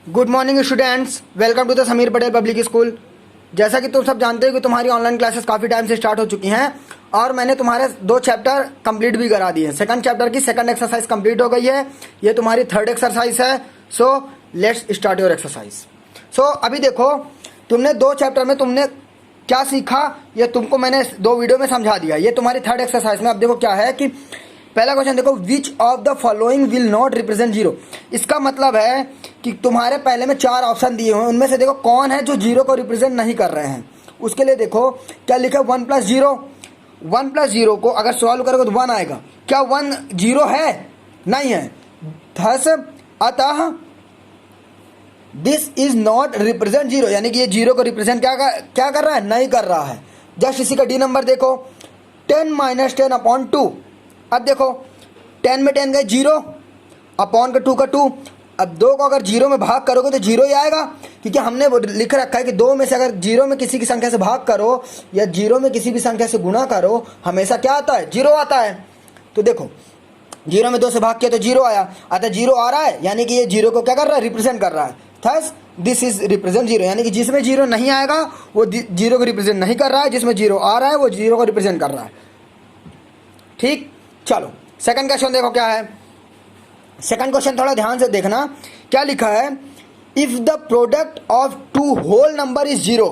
Good morning students, welcome to the Sameer Patel public school. जैसा कि तुम सब जानते हो कि तुम्हारी ऑनलाइन क्लासेस काफ़ी टाइम से स्टार्ट हो चुकी हैं और मैंने तुम्हारे 2 चैप्टर कंप्लीट भी करा दिए हैं। सेकंड चैप्टर की सेकंड एक्सरसाइज कंप्लीट हो गई है, ये तुम्हारी थर्ड एक्सरसाइज है। So let's start your exercise. So अभी देखो, तुमने 2 चैप्टर में तुमने क्या सीखा ये तुमको मैंने 2 वीडियो में समझा दिया। ये तुम्हारी थर्ड एक्सरसाइज में अब देखो क्या है कि पहला क्वेश्चन देखो, which of the following will not represent zero. इसका मतलब है कि तुम्हारे पहले में 4 ऑप्शन दिए हुए हैं, उनमें से देखो कौन है जो जीरो को रिप्रेजेंट नहीं कर रहे हैं। उसके लिए देखो क्या लिखा है, 1 + 0। 1 + 0 को अगर सॉल्व करोगे तो 1 आएगा। क्या 1 जीरो है? नहीं है। थस अतः this is not represent zero, यानी कि ये जीरो को रिप्रेजेंट क्या कर रहा है? नहीं कर रहा है। जस्ट इसी का डी नंबर देखो, 10 - 10/2। अब देखो 10 में 10 गए 0, अपॉन का 2 का 2। अब 2 को अगर 0 में भाग करोगे तो 0 ही आएगा, क्योंकि हमने वो लिख रखा है कि 2 में से अगर 0 में किसी की संख्या से भाग करो या 0 में किसी भी संख्या से गुणा करो, हमेशा क्या आता है? 0 आता है। तो देखो 0 में 2 से भाग किया तो 0 आया, अतः 0 आ रहा है, यानी कि ये 0 को क्या कर रहा है? रिप्रेजेंट कर रहा है। Thus this is represent zero, यानी कि जिसमें 0 नहीं आएगा वो 0 को रिप्रेजेंट नहीं कर रहा है, जिसमें 0 आ रहा है वो 0 को रिप्रेजेंट कर रहा है। ठीक, चलो सेकंड क्वेश्चन देखो क्या है। सेकंड क्वेश्चन थोड़ा ध्यान से देखना, क्या लिखा है? If the product of 2 whole number is 0।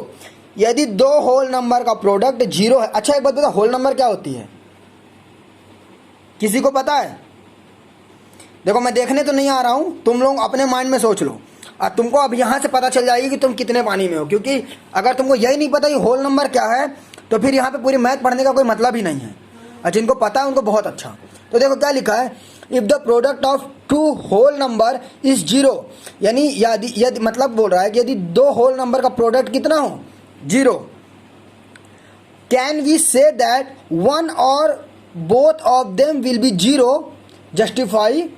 यदि 2 होल नंबर का प्रोडक्ट 0 है। अच्छा एक बात बता, होल नंबर क्या होती है? किसी को पता है? देखो मैं देखने तो नहीं आ रहा हूं, तुम लोग अपने माइंड में सोच लो और तुमको अब यहां से पता चल जाएगी कि तुम कितने पानी में हो, क्योंकि अगर तुमको यही नहीं पता कि होल नंबर क्या है तो फिर यहाँ पे पूरी मैथ पढ़ने का कोई मतलब ही नहीं है। और जिनको पता है उनको बहुत अच्छा। तो देखो क्या लिखा है, if the product of 2 whole number is 0, यानी यदि मतलब बोल रहा है कि यदि 2 होल नंबर का प्रोडक्ट कितना हो? 0। कैन वी से दैट 1 और both of them will be 0? Justify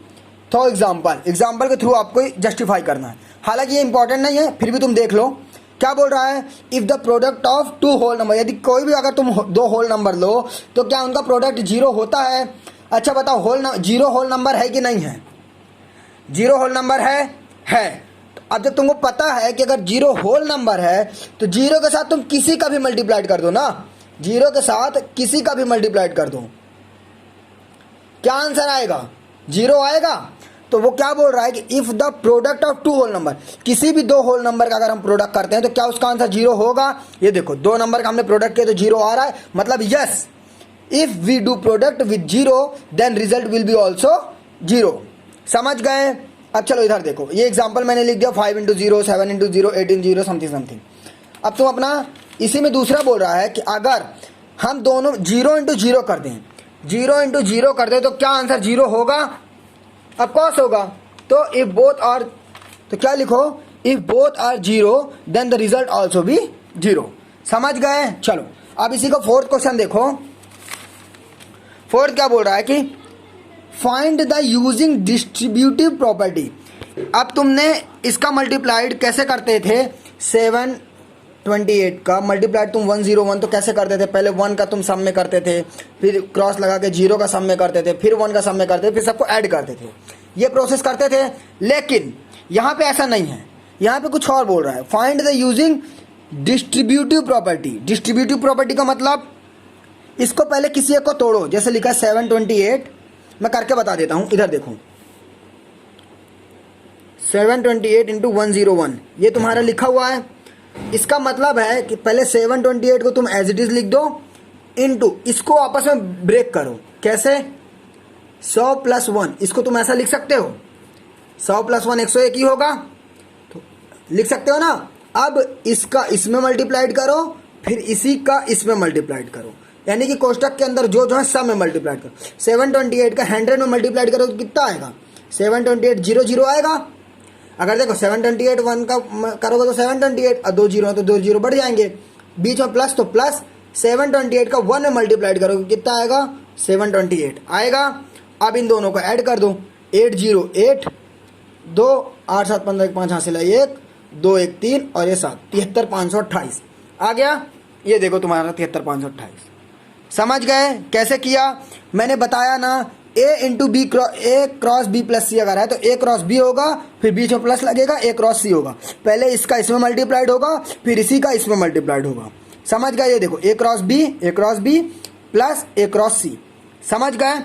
through example के थ्रू आपको जस्टिफाई करना है। हालांकि ये इंपॉर्टेंट नहीं है, फिर भी तुम देख लो क्या बोल रहा है। If the product of 2 whole number, यदि कोई भी अगर तुम 2 होल नंबर लो तो क्या उनका प्रोडक्ट 0 होता है? अच्छा बताओ, 0 होल नंबर है कि नहीं है? 0 होल नंबर है। तो अब जब तुमको पता है कि अगर 0 होल नंबर है तो 0 के साथ तुम किसी का भी मल्टीप्लाइड कर दो ना, 0 के साथ किसी का भी मल्टीप्लाइड कर दो, क्या आंसर आएगा? 0 आएगा। तो वो क्या बोल रहा है कि if the product of 2 whole number, किसी भी 2 होल नंबर का अगर हम प्रोडक्ट करते हैं तो क्या उसका आंसर 0 होगा? ये देखो 2 नंबर का हमने प्रोडक्ट किया तो 0 आ रहा है, मतलब yes, if we do product with 0 then result will be also 0। समझ गए? अब चलो इधर देखो, ये एग्जाम्पल मैंने लिख दिया 5 × 0, 7 × 0, 8 × 0 समथिंग। अब तुम अपना इसी में दूसरा बोल रहा है कि अगर हम दोनों 0 × 0 कर दें, 0 × 0 कर दें तो क्या आंसर 0 होगा? ऑफकोर्स होगा। तो इफ बोथ आर, तो क्या लिखो, if both are 0 then the result also be 0। समझ गए? चलो अब इसी को फोर्थ क्वेश्चन देखो। फोर्थ क्या बोल रहा है कि find the using distributive property. अब तुमने इसका मल्टीप्लाइड कैसे करते थे? 728 का मल्टीप्लाइड तुम 101 तो कैसे करते थे? पहले 1 का तुम सम में करते थे, फिर क्रॉस लगा के 0 का सम में करते थे, फिर 1 का सम में करते थे, फिर सबको ऐड करते थे। ये प्रोसेस करते थे, लेकिन यहाँ पे ऐसा नहीं है। यहाँ पे कुछ और बोल रहा है, find the using distributive property. Distributive property का मतलब, इसको पहले किसी एक को तोड़ो, जैसे लिखा 728, मैं करके बता देता हूँ, इधर देखो 728 × 101, ये तुम्हारा लिखा हुआ है। इसका मतलब है कि पहले 728 को तुम एज इट इज लिख दो, इनटू इसको आपस में ब्रेक करो। कैसे? 100 + 1, इसको तुम ऐसा लिख सकते हो, 100 + 1 101 ही होगा, तो लिख सकते हो ना। अब इसका इसमें मल्टीप्लाइड करो, फिर इसी का इसमें मल्टीप्लाइड करो, यानी कि कोष्टक के अंदर जो है सब में मल्टीप्लाइड करो। 728 का 100 में मल्टीप्लाइड करो तो कितना आएगा? 728 0 0 आएगा। अगर देखो 728 1 का करोगे तो 728, और 2 0 है तो 2 0 बढ़ जाएंगे, बीच में प्लस, तो प्लस 728 का 1 में मल्टीप्लाइड करोगे कितना आएगा? 728 आएगा। अब इन दोनों को ऐड कर दो, 8 0 8, 2 8 7 15 1 5 हासिल है 1, 2 1 3 और ये 7, 73 528 आ गया। ये देखो तुम्हारा 73 528। समझ गए कैसे किया? मैंने बताया ना ए क्रॉस बी प्लस सी अगर है तो ए क्रॉस बी होगा, फिर बीच में प्लस लगेगा, ए क्रॉस सी होगा। पहले इसका इसमें मल्टीप्लाइड होगा, फिर इसी का इसमें मल्टीप्लाइड होगा। समझ गए? ये देखो ए क्रॉस बी प्लस ए क्रॉस सी। समझ गए?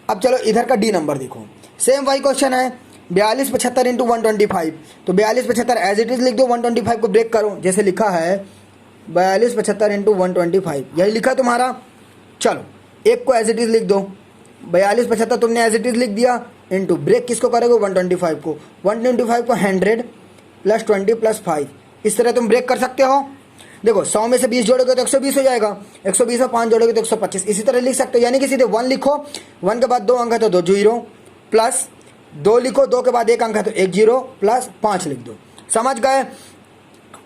अब चलो इधर का डी नंबर देखो, सेम वही क्वेश्चन है 42 75 इंटू 125। तो 42 75 एज इट इज लिख दो, 125 को ब्रेक करो, जैसे लिखा है 42 75 इंटू 125, यही लिखा तुम्हारा। चलो एक को एज इट इज लिख दो, 42 75 तुमने एज इट इज लिख दिया, इंटू ब्रेक किसको करोगे 125 को, 125 को 100 प्लस 20 प्लस 5, इस तरह तुम ब्रेक कर सकते हो। देखो 100 में से 20 जोड़ोगे तो 120 हो जाएगा, 120 में 5 जोड़ोगे तो 125, इसी तरह लिख सकते हो। यानी कि सीधे 1 लिखो, 1 के बाद 2 अंक है तो 2 जीरो, प्लस 2 लिखो, 2 के बाद 1 अंक है तो 1 जीरो, प्लस 5 लिख दो। समझ गए?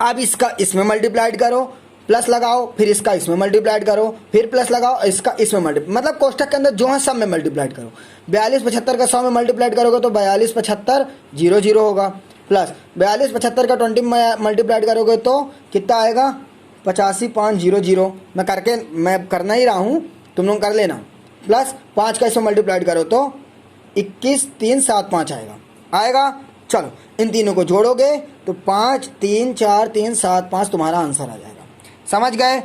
अब इसका इसमें मल्टीप्लाइड करो, प्लस लगाओ, फिर इसका इसमें मल्टीप्लाइड करो, फिर प्लस लगाओ, इसका इसमें मल्टीप्लाइड, मतलब कोष्टक के अंदर जो है सब में मल्टीप्लाइड करो। 42 75 का 100 में मल्टीप्लाइड करोगे तो 42 75 0 0 होगा, प्लस 42 75 का 20 में मल्टीप्लाइड करोगे तो कितना आएगा 85 5 0 0। मैं करना ही रहा हूँ, तुम लोग कर लेना। प्लस 5 का इसमें मल्टीप्लाइड करो तो 21 3 7 5 आएगा। चलो इन तीनों को जोड़ोगे तो 5 3 4 3 7 5 तुम्हारा आंसर आ जाएगा। समझ गए?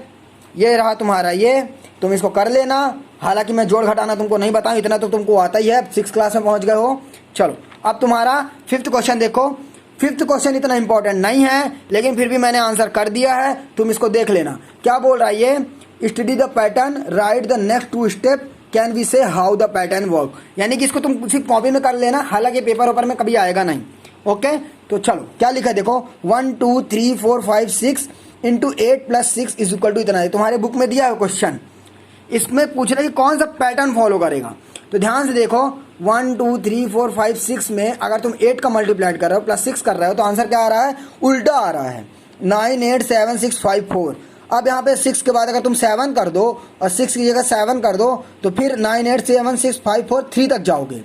ये रहा तुम्हारा, ये तुम इसको कर लेना। हालांकि मैं जोड़ घटाना तुमको नहीं बताऊँ, इतना तो तुमको आता ही है, 6 क्लास में पहुंच गए हो। चलो अब तुम्हारा 5th क्वेश्चन देखो। 5th क्वेश्चन इतना इंपॉर्टेंट नहीं है, लेकिन फिर भी मैंने आंसर कर दिया है, तुम इसको देख लेना। क्या बोल रहा है ये, study the pattern, write the next 2 step, can we say how the pattern work. यानी कि इसको तुम सिर्फ कॉपी में कर लेना, हालांकि पेपर ऊपर में कभी आएगा नहीं। ओके, तो चलो क्या लिखा है देखो, 1 2 3 4 5 6 into 8 plus 6 is equal to इतना है। तुम्हारे बुक में दिया है क्वेश्चन, इसमें पूछ रहा है कि कौन सा पैटर्न फॉलो करेगा। तो ध्यान से देखो 1 2 3 4 5 6 में अगर तुम 8 का मल्टीप्लाइड कर रहे हो प्लस 6 कर रहे हो तो आंसर क्या आ रहा है, उल्टा आ रहा है, 9 8 7 6 5 4। अब यहाँ पे 6 के बाद अगर तुम 7 कर दो और 6 की जगह 7 कर दो तो फिर 9 8 7 6 5 4 3 तक जाओगे।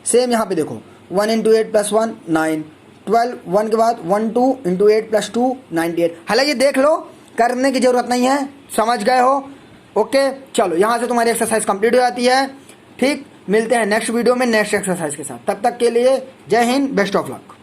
सेम यहाँ पे देखो 1 इंटू 8 प्लस 1 9, 12 1 के बाद 1 2 इंटू 8 प्लस 2 98। हालांकि देख लो, करने की जरूरत नहीं है, समझ गए हो। ओके, चलो यहाँ से तुम्हारी एक्सरसाइज कंप्लीट हो जाती है। ठीक, मिलते हैं नेक्स्ट वीडियो में नेक्स्ट एक्सरसाइज के साथ। तब तक के लिए जय हिंद, बेस्ट ऑफ लक।